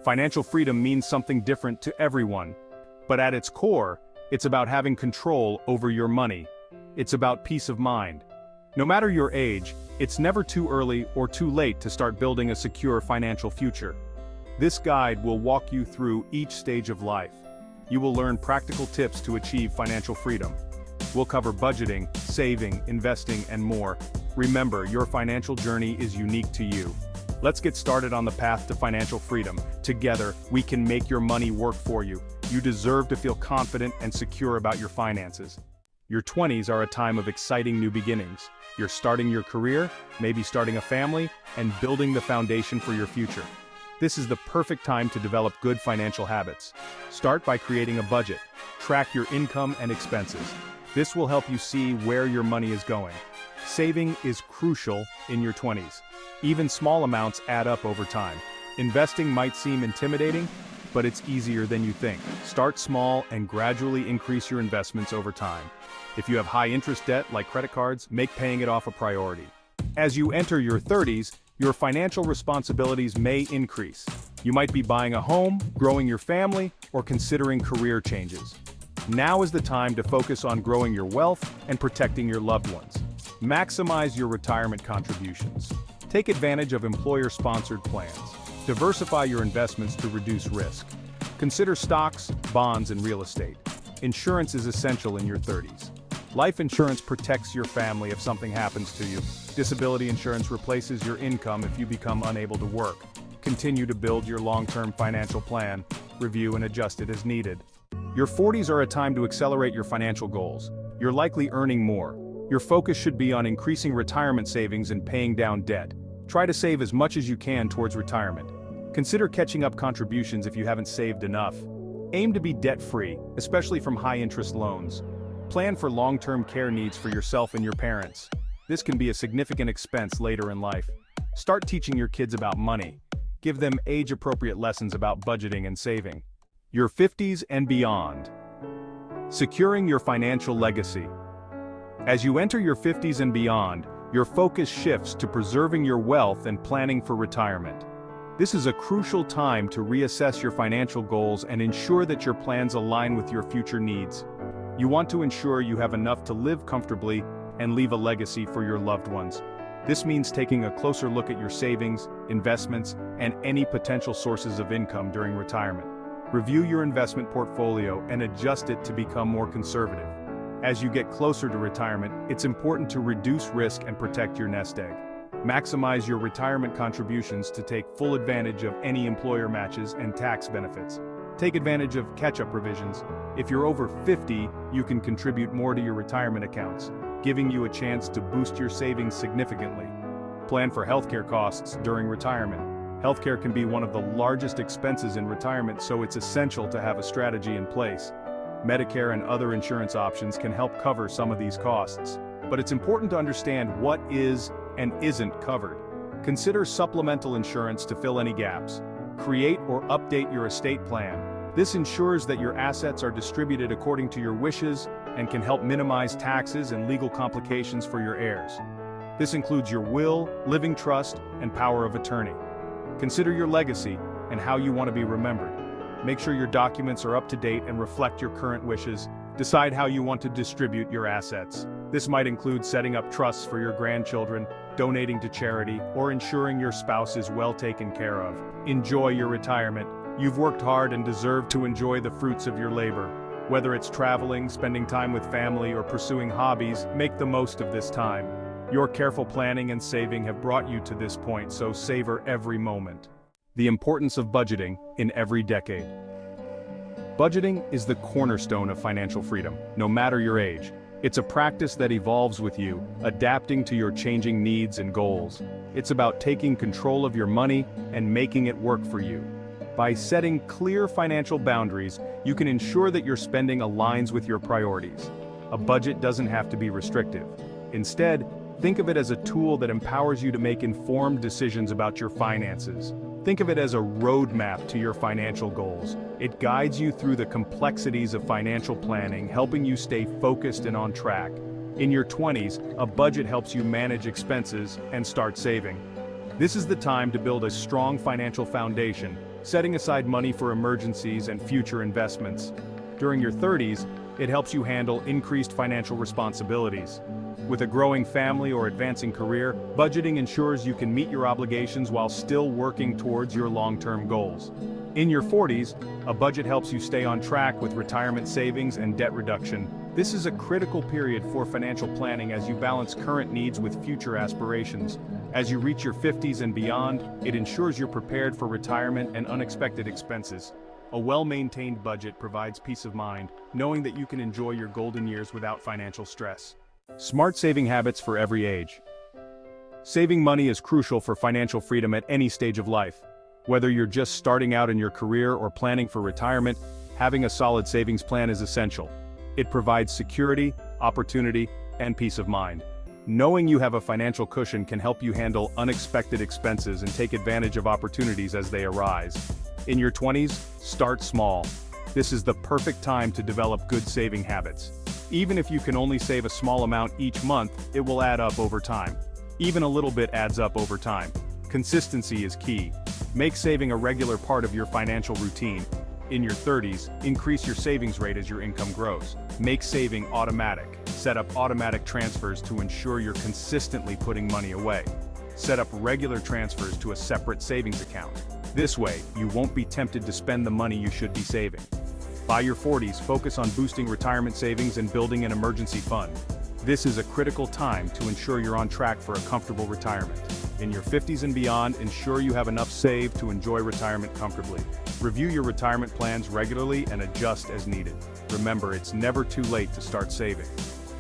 Financial freedom means something different to everyone. But at its core, it's about having control over your money. It's about peace of mind. No matter your age, it's never too early or too late to start building a secure financial future. This guide will walk you through each stage of life. You will learn practical tips to achieve financial freedom. We'll cover budgeting, saving, investing, and more. Remember, your financial journey is unique to you. Let's get started on the path to financial freedom. Together, we can make your money work for you. You deserve to feel confident and secure about your finances. Your 20s are a time of exciting new beginnings. You're starting your career, maybe starting a family, and building the foundation for your future. This is the perfect time to develop good financial habits. Start by creating a budget. Track your income and expenses. This will help you see where your money is going. Saving is crucial in your 20s. Even small amounts add up over time. Investing might seem intimidating, but it's easier than you think. Start small and gradually increase your investments over time. If you have high-interest debt like credit cards, make paying it off a priority. As you enter your 30s, your financial responsibilities may increase. You might be buying a home, growing your family, or considering career changes. Now is the time to focus on growing your wealth and protecting your loved ones. Maximize your retirement contributions. Take advantage of employer-sponsored plans. Diversify your investments to reduce risk. Consider stocks, bonds, and real estate. Insurance is essential in your 30s. Life insurance protects your family if something happens to you. Disability insurance replaces your income if you become unable to work. Continue to build your long-term financial plan. Review and adjust it as needed. Your 40s are a time to accelerate your financial goals. You're likely earning more. Your focus should be on increasing retirement savings and paying down debt. Try to save as much as you can towards retirement. Consider catching up contributions if you haven't saved enough. Aim to be debt-free, especially from high-interest loans. Plan for long-term care needs for yourself and your parents. This can be a significant expense later in life. Start teaching your kids about money. Give them age-appropriate lessons about budgeting and saving. Your 50s and beyond. Securing your financial legacy. As you enter your 50s and beyond, your focus shifts to preserving your wealth and planning for retirement. This is a crucial time to reassess your financial goals and ensure that your plans align with your future needs. You want to ensure you have enough to live comfortably and leave a legacy for your loved ones. This means taking a closer look at your savings, investments, and any potential sources of income during retirement. Review your investment portfolio and adjust it to become more conservative. As you get closer to retirement, it's important to reduce risk and protect your nest egg. Maximize your retirement contributions to take full advantage of any employer matches and tax benefits. Take advantage of catch-up provisions. If you're over 50, you can contribute more to your retirement accounts, giving you a chance to boost your savings significantly. Plan for healthcare costs during retirement. Healthcare can be one of the largest expenses in retirement, so it's essential to have a strategy in place. Medicare and other insurance options can help cover some of these costs. But it's important to understand what is and isn't covered. Consider supplemental insurance to fill any gaps. Create or update your estate plan. This ensures that your assets are distributed according to your wishes and can help minimize taxes and legal complications for your heirs. This includes your will, living trust, and power of attorney. Consider your legacy and how you want to be remembered. Make sure your documents are up to date and reflect your current wishes. Decide how you want to distribute your assets. This might include setting up trusts for your grandchildren, donating to charity, or ensuring your spouse is well taken care of. Enjoy your retirement. You've worked hard and deserve to enjoy the fruits of your labor. Whether it's traveling, spending time with family, or pursuing hobbies, make the most of this time. Your careful planning and saving have brought you to this point, so savor every moment. The importance of budgeting in every decade. Budgeting is the cornerstone of financial freedom, no matter your age. It's a practice that evolves with you, adapting to your changing needs and goals. It's about taking control of your money and making it work for you. By setting clear financial boundaries, you can ensure that your spending aligns with your priorities. A budget doesn't have to be restrictive. Instead, think of it as a tool that empowers you to make informed decisions about your finances. Think of it as a roadmap to your financial goals. It guides you through the complexities of financial planning, helping you stay focused and on track. In your 20s, a budget helps you manage expenses and start saving. This is the time to build a strong financial foundation, setting aside money for emergencies and future investments. During your 30s, it helps you handle increased financial responsibilities. With a growing family or advancing career, budgeting ensures you can meet your obligations while still working towards your long-term goals. In your 40s, a budget helps you stay on track with retirement savings and debt reduction. This is a critical period for financial planning as you balance current needs with future aspirations. As you reach your 50s and beyond, it ensures you're prepared for retirement and unexpected expenses. A well-maintained budget provides peace of mind, knowing that you can enjoy your golden years without financial stress. Smart saving habits for every age. Saving money is crucial for financial freedom at any stage of life. Whether you're just starting out in your career or planning for retirement, having a solid savings plan is essential. It provides security, opportunity, and peace of mind. Knowing you have a financial cushion can help you handle unexpected expenses and take advantage of opportunities as they arise. In your 20s, start small. This is the perfect time to develop good saving habits. Even if you can only save a small amount each month, it will add up over time. Even a little bit adds up over time. Consistency is key. Make saving a regular part of your financial routine. In your 30s, increase your savings rate as your income grows. Make saving automatic. Set up automatic transfers to ensure you're consistently putting money away. Set up regular transfers to a separate savings account. This way, you won't be tempted to spend the money you should be saving. By your 40s, focus on boosting retirement savings and building an emergency fund. This is a critical time to ensure you're on track for a comfortable retirement. In your 50s and beyond, ensure you have enough saved to enjoy retirement comfortably. Review your retirement plans regularly and adjust as needed. Remember, it's never too late to start saving.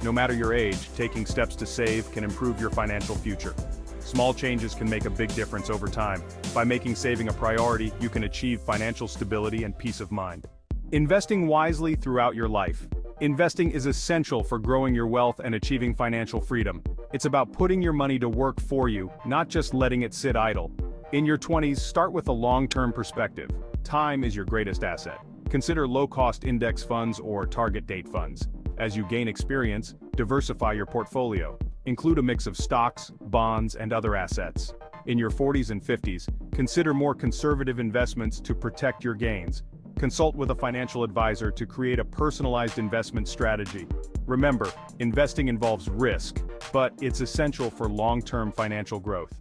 No matter your age, taking steps to save can improve your financial future. Small changes can make a big difference over time. By making saving a priority, you can achieve financial stability and peace of mind. Investing wisely throughout your life. Investing is essential for growing your wealth and achieving financial freedom. It's about putting your money to work for you, not just letting it sit idle. In your 20s, start with a long-term perspective. Time is your greatest asset. Consider low-cost index funds or target date funds. As you gain experience, diversify your portfolio. Include a mix of stocks, bonds, and other assets. In your 40s and 50s, consider more conservative investments to protect your gains. Consult with a financial advisor to create a personalized investment strategy. Remember, investing involves risk, but it's essential for long-term financial growth.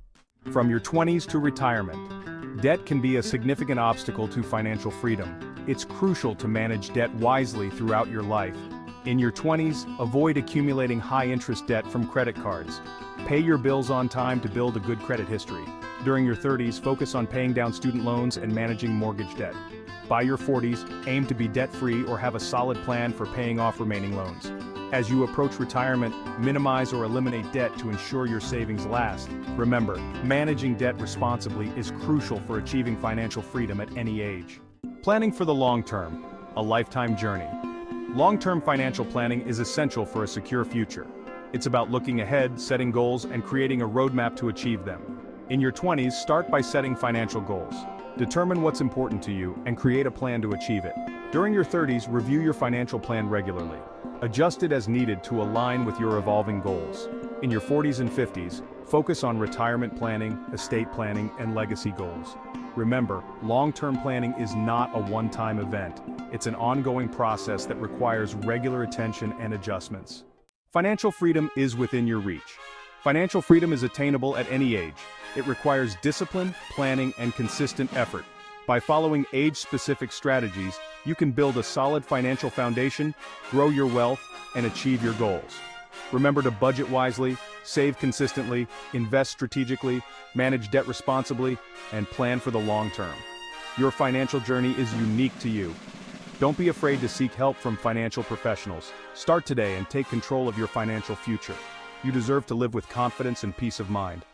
From your 20s to retirement, debt can be a significant obstacle to financial freedom. It's crucial to manage debt wisely throughout your life. In your 20s, avoid accumulating high-interest debt from credit cards. Pay your bills on time to build a good credit history. During your 30s, focus on paying down student loans and managing mortgage debt. By your 40s, aim to be debt-free or have a solid plan for paying off remaining loans. As you approach retirement, minimize or eliminate debt to ensure your savings last. Remember, managing debt responsibly is crucial for achieving financial freedom at any age. Planning for the long term, a lifetime journey. Long-term financial planning is essential for a secure future. It's about looking ahead, setting goals, and creating a roadmap to achieve them. In your 20s, start by setting financial goals. Determine what's important to you and create a plan to achieve it. During your 30s, review your financial plan regularly. Adjust it as needed to align with your evolving goals. In your 40s and 50s, focus on retirement planning, estate planning, and legacy goals. Remember, long-term planning is not a one-time event. It's an ongoing process that requires regular attention and adjustments. Financial freedom is within your reach. Financial freedom is attainable at any age. It requires discipline, planning, and consistent effort. By following age-specific strategies, you can build a solid financial foundation, grow your wealth, and achieve your goals. Remember to budget wisely, save consistently, invest strategically, manage debt responsibly, and plan for the long term. Your financial journey is unique to you. Don't be afraid to seek help from financial professionals. Start today and take control of your financial future. You deserve to live with confidence and peace of mind.